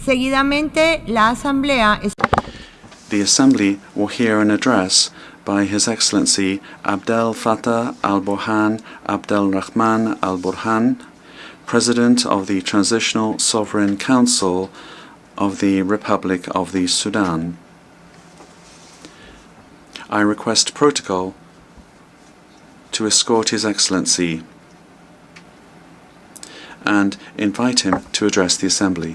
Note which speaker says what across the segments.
Speaker 1: Seguidamente, la Asamblea.
Speaker 2: The Assembly will hear an address by His Excellency Abdel Fattah al-Burhan Abdel Rahman al-Burhan, President of the Transitional Sovereign Council of the Republic of the Sudan. I request protocol to escort His Excellency and invite him to address the Assembly.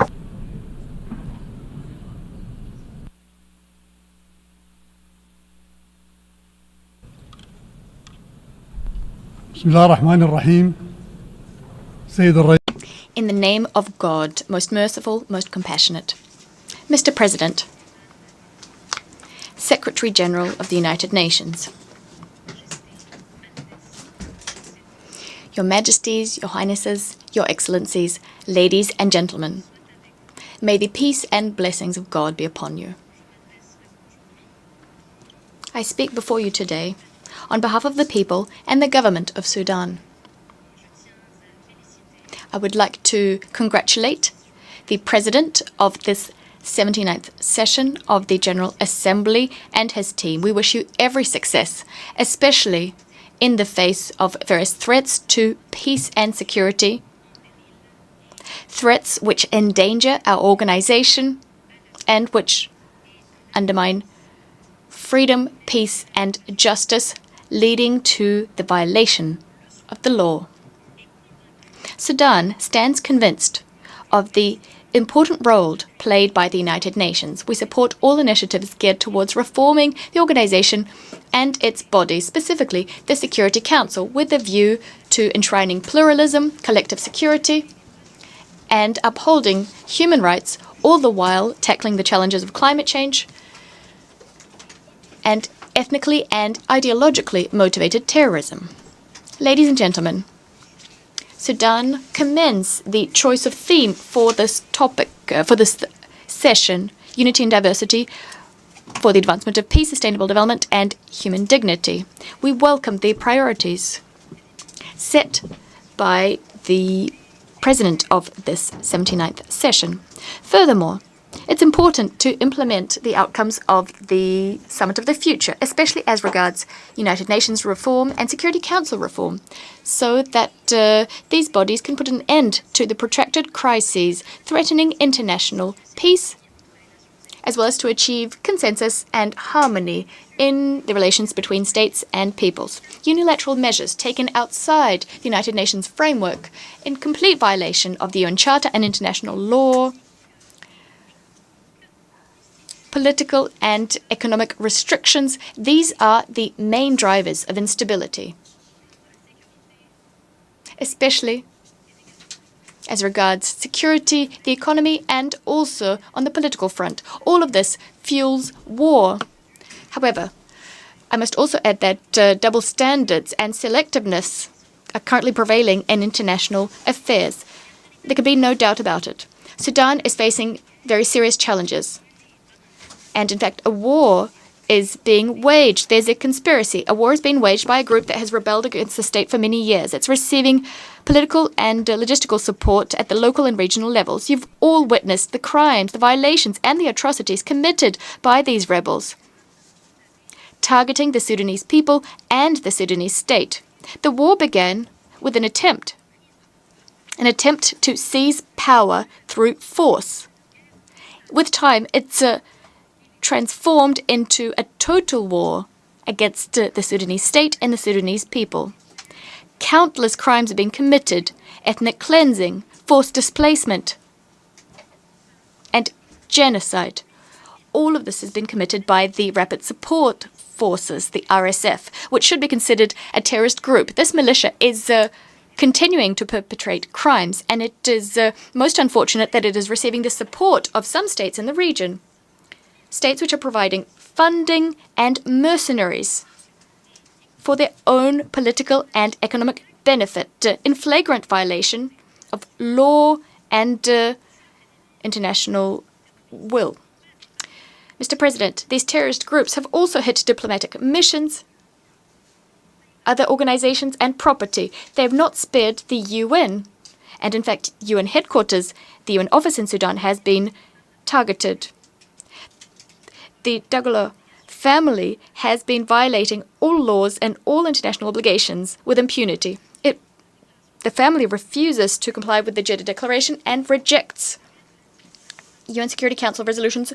Speaker 3: In the name of God, most merciful, most compassionate. Mr. President, Secretary General of the United Nations, Your Majesties, Your Highnesses, Your Excellencies, ladies and gentlemen, may the peace and blessings of God be upon you. I speak before you today on behalf of the people and the government of Sudan. I would like to congratulate the President of this 79th session of the General Assembly and his team. We wish you every success, especially in the face of various threats to peace and security, threats which endanger our organization and which undermine freedom, peace, and justice, leading to the violation of the law. Sudan stands convinced of the important role played by the United Nations. We support all initiatives geared towards reforming the organization and its bodies, specifically the Security Council, with a view to enshrining pluralism, collective security, and upholding human rights, all the while tackling the challenges of climate change and ethnically and ideologically motivated terrorism. Ladies and gentlemen, Sudan commends the choice of theme for this topic, for this session, Unity and Diversity for the Advancement of Peace, Sustainable Development and Human Dignity. We welcome the priorities set by the President of this 79th session. Furthermore, it's important to implement the outcomes of the Summit of the Future, especially as regards United Nations reform and Security Council reform, so that these bodies can put an end to the protracted crises threatening international peace, as well as to achieve consensus and harmony in the relations between states and peoples. Unilateral measures taken outside the United Nations framework in complete violation of the UN Charter and international law, political and economic restrictions, these are the main drivers of instability, especially as regards security, the economy, and also on the political front. All of this fuels war. However, I must also add that double standards and selectiveness are currently prevailing in international affairs. There can be no doubt about it. Sudan is facing very serious challenges. And in fact, a war is being waged. There's a conspiracy. A war is being waged by a group that has rebelled against the state for many years. It's receiving political and logistical support at the local and regional levels. You've all witnessed the crimes, the violations, and the atrocities committed by these rebels, targeting the Sudanese people and the Sudanese state. The war began with an attempt to seize power through force. With time, it's transformed into a total war against the Sudanese state and the Sudanese people. Countless crimes have been committed: ethnic cleansing, forced displacement, and genocide. All of this has been committed by the Rapid Support Forces, the RSF, which should be considered a terrorist group. This militia is continuing to perpetrate crimes, and it is most unfortunate that it is receiving the support of some states in the region. States which are providing funding and mercenaries for their own political and economic benefit, in flagrant violation of law and international will. Mr. President, these terrorist groups have also hit diplomatic missions, other organizations, and property. They have not spared the UN. And in fact, UN headquarters, the UN office in Sudan, has been targeted. The Dagalo family has been violating all laws and all international obligations with impunity. The family refuses to comply with the Jeddah Declaration and rejects UN Security Council resolutions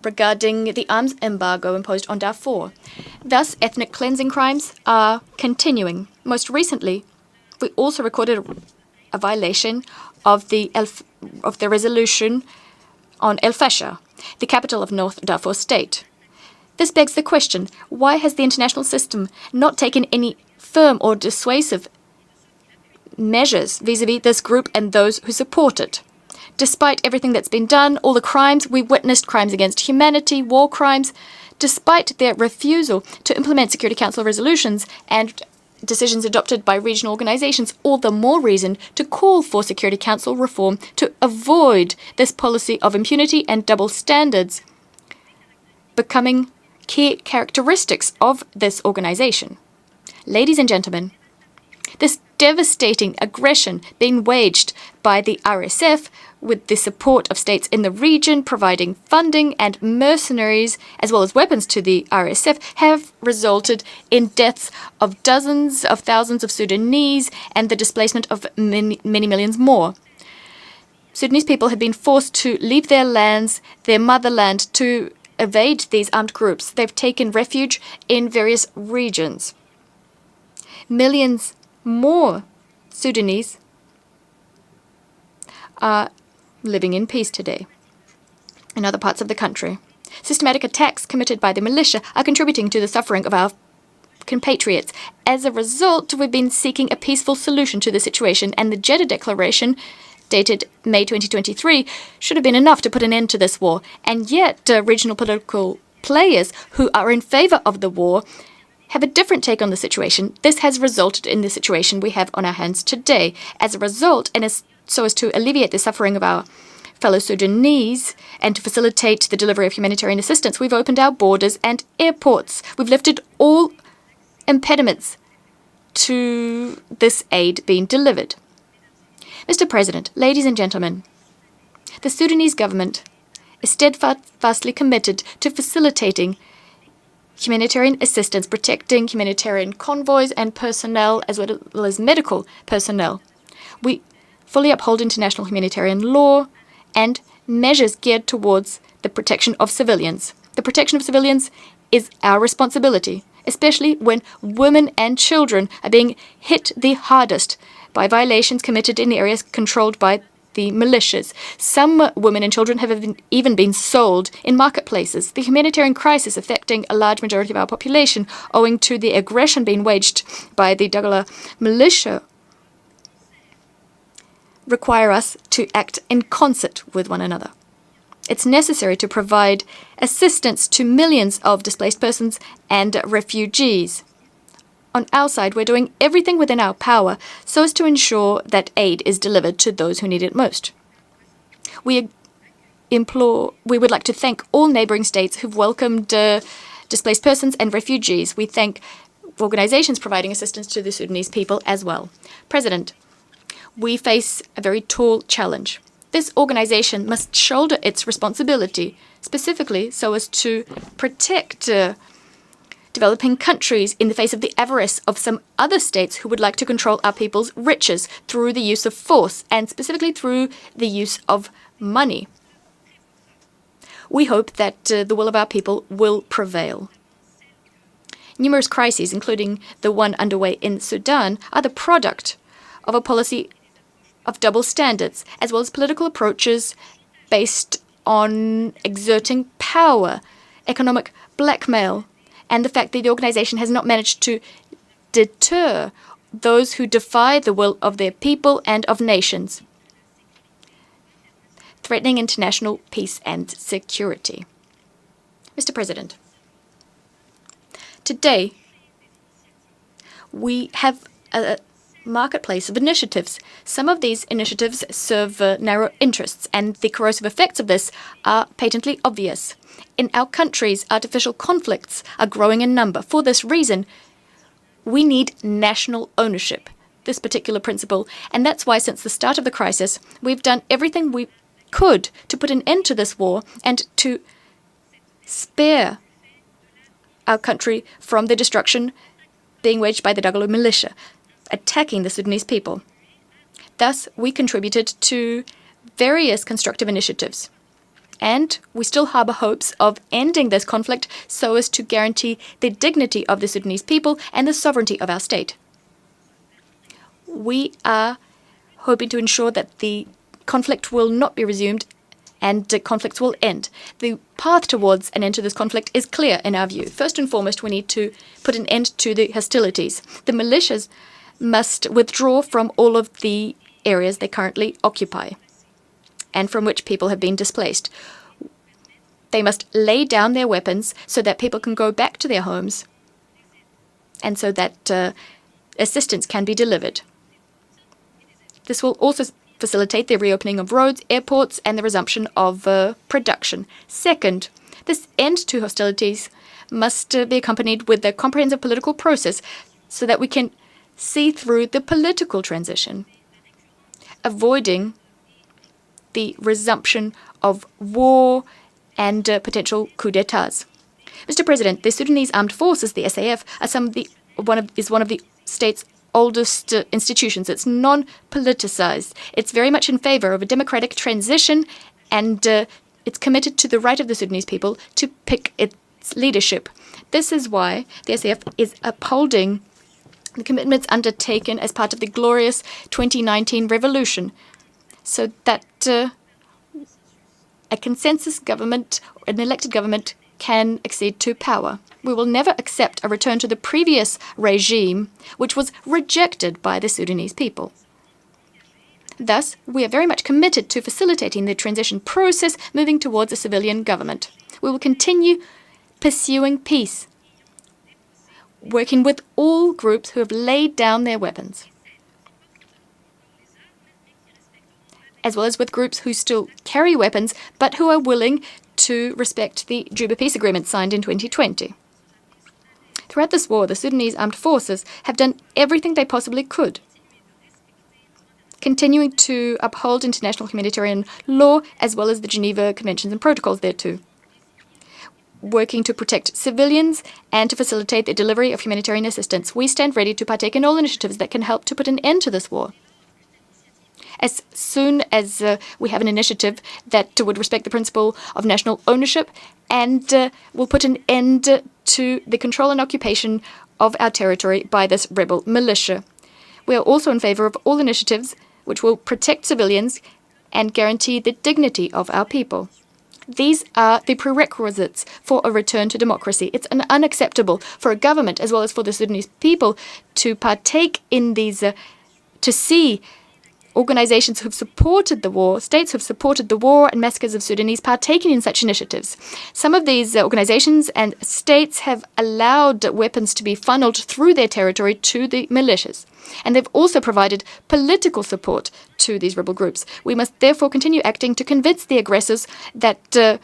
Speaker 3: regarding the arms embargo imposed on Darfur. Thus, ethnic cleansing crimes are continuing. Most recently, we also recorded a violation of the resolution on El Fasher, the capital of North Darfur State. This begs the question, why has the international system not taken any firm or dissuasive measures vis-à-vis this group and those who support it? Despite everything that's been done, all the crimes we witnessed, crimes against humanity, war crimes, despite their refusal to implement Security Council resolutions and decisions adopted by regional organizations, all the more reason to call for Security Council reform to avoid this policy of impunity and double standards becoming key characteristics of this organization. Ladies and gentlemen, this devastating aggression being waged by the RSF with the support of states in the region providing funding and mercenaries as well as weapons to the RSF have resulted in deaths of dozens of thousands of Sudanese and the displacement of many millions more. Sudanese people have been forced to leave their lands, their motherland, to evade these armed groups. They've taken refuge in various regions. Millions more Sudanese are living in peace today in other parts of the country. Systematic attacks committed by the militia are contributing to the suffering of our compatriots. As a result, we've been seeking a peaceful solution to the situation, and the Jeddah Declaration, dated May 2023, should have been enough to put an end to this war. And yet, regional political players who are in favor of the war have a different take on the situation. This has resulted in the situation we have on our hands today. As a result, so as to alleviate the suffering of our fellow Sudanese and to facilitate the delivery of humanitarian assistance, we've opened our borders and airports. We've lifted all impediments to this aid being delivered. Mr. President, ladies and gentlemen, the Sudanese government is steadfastly committed to facilitating humanitarian assistance, protecting humanitarian convoys and personnel as well as medical personnel. We fully uphold international humanitarian law and measures geared towards the protection of civilians. The protection of civilians is our responsibility, especially when women and children are being hit the hardest by violations committed in areas controlled by the militias. Some women and children have even been sold in marketplaces. The humanitarian crisis affecting a large majority of our population, owing to the aggression being waged by the Dagala militia, require us to act in concert with one another. It's necessary to provide assistance to millions of displaced persons and refugees. On our side, we're doing everything within our power so as to ensure that aid is delivered to those who need it most. We would like to thank all neighboring states who've welcomed displaced persons and refugees. We thank organizations providing assistance to the Sudanese people as well. President, we face a very tall challenge. This organization must shoulder its responsibility, specifically so as to protect developing countries in the face of the avarice of some other states who would like to control our people's riches through the use of force and specifically through the use of money. We hope that the will of our people will prevail. Numerous crises, including the one underway in Sudan, are the product of a policy of double standards, as well as political approaches based on exerting power, economic blackmail, and the fact that the organization has not managed to deter those who defy the will of their people and of nations, threatening international peace and security. Mr. President, today we have a marketplace of initiatives. Some of these initiatives serve narrow interests, and the corrosive effects of this are patently obvious. In our countries, artificial conflicts are growing in number. For this reason, we need national ownership, this particular principle, and that's why since the start of the crisis, we've done everything could to put an end to this war and to spare our country from the destruction being waged by the Dagalo militia, attacking the Sudanese people. Thus, we contributed to various constructive initiatives. And we still harbor hopes of ending this conflict so as to guarantee the dignity of the Sudanese people and the sovereignty of our state. We are hoping to ensure that the conflict will not be resumed and conflicts will end. The path towards an end to this conflict is clear in our view. First and foremost, we need to put an end to the hostilities. The militias must withdraw from all of the areas they currently occupy and from which people have been displaced. They must lay down their weapons so that people can go back to their homes and so that assistance can be delivered. This will also facilitate the reopening of roads, airports, and the resumption of production. Second, this end to hostilities must be accompanied with a comprehensive political process so that we can see through the political transition, avoiding the resumption of war and potential coups d'etats. Mr. President, the Sudanese Armed Forces, the SAF, are one of the state's oldest institutions. It's non-politicized. It's very much in favor of a democratic transition, and it's committed to the right of the Sudanese people to pick its leadership. This is why the SAF is upholding the commitments undertaken as part of the glorious 2019 revolution, so that a consensus government, an elected government, can accede to power. We will never accept a return to the previous regime, which was rejected by the Sudanese people. Thus, we are very much committed to facilitating the transition process, moving towards a civilian government. We will continue pursuing peace, working with all groups who have laid down their weapons, as well as with groups who still carry weapons but who are willing to respect the Juba peace agreement signed in 2020. Throughout this war, the Sudanese Armed Forces have done everything they possibly could, continuing to uphold international humanitarian law as well as the Geneva Conventions and protocols thereto, working to protect civilians and to facilitate the delivery of humanitarian assistance. We stand ready to partake in all initiatives that can help to put an end to this war. As soon as we have an initiative that would respect the principle of national ownership and will put an end to the control and occupation of our territory by this rebel militia. We are also in favor of all initiatives which will protect civilians and guarantee the dignity of our people. These are the prerequisites for a return to democracy. It's unacceptable for a government as well as for the Sudanese people to partake in these, to see organizations who've supported the war, states who've supported the war and massacres of Sudanese partaking in such initiatives. Some of these organizations and states have allowed weapons to be funneled through their territory to the militias, and they've also provided political support to these rebel groups. We must therefore continue acting to convince the aggressors that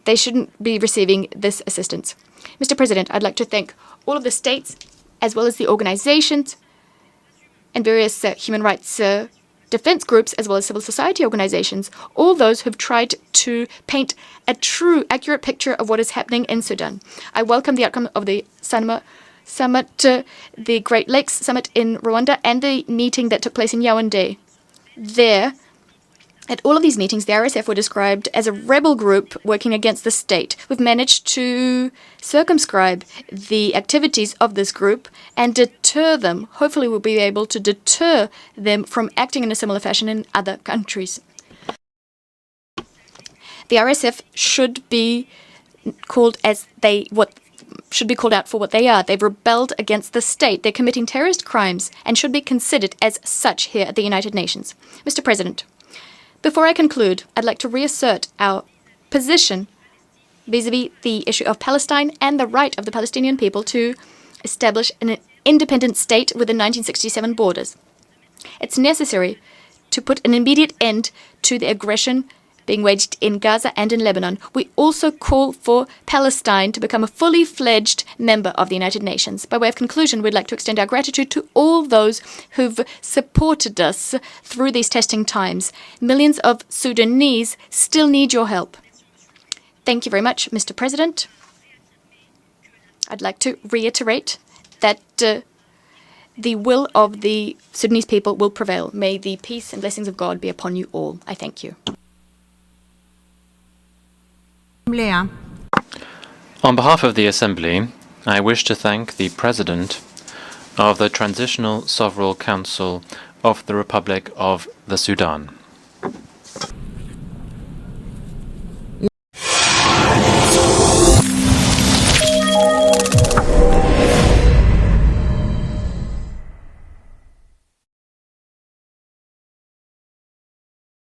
Speaker 3: they shouldn't be receiving this assistance. Mr. President, I'd like to thank all of the states as well as the organizations and various human rights defense groups, as well as civil society organizations, all those who've tried to paint a true, accurate picture of what is happening in Sudan. I welcome the outcome of the Summit, the Great Lakes Summit in Rwanda, and the meeting that took place in Yaoundé. There, at all of these meetings, the RSF were described as a rebel group working against the state. We've managed to circumscribe the activities of this group and deter them. Hopefully, we'll be able to deter them from acting in a similar fashion in other countries. The RSF should be called should be called out for what they are. They've rebelled against the state. They're committing terrorist crimes and should be considered as such here at the United Nations. Mr. President, before I conclude, I'd like to reassert our position vis-à-vis the issue of Palestine and the right of the Palestinian people to establish an independent state within 1967 borders. It's necessary to put an immediate end to the aggression being waged in Gaza and in Lebanon. We also call for Palestine to become a fully fledged member of the United Nations. By way of conclusion, we'd like to extend our gratitude to all those who've supported us through these testing times. Millions of Sudanese still need your help. Thank you very much, Mr. President. I'd like to reiterate that the will of the Sudanese people will prevail. May the peace and blessings of God be upon you all. I thank you.
Speaker 4: On behalf of the Assembly, I wish to thank the President of the Transitional Sovereign Council of the Republic of the Sudan.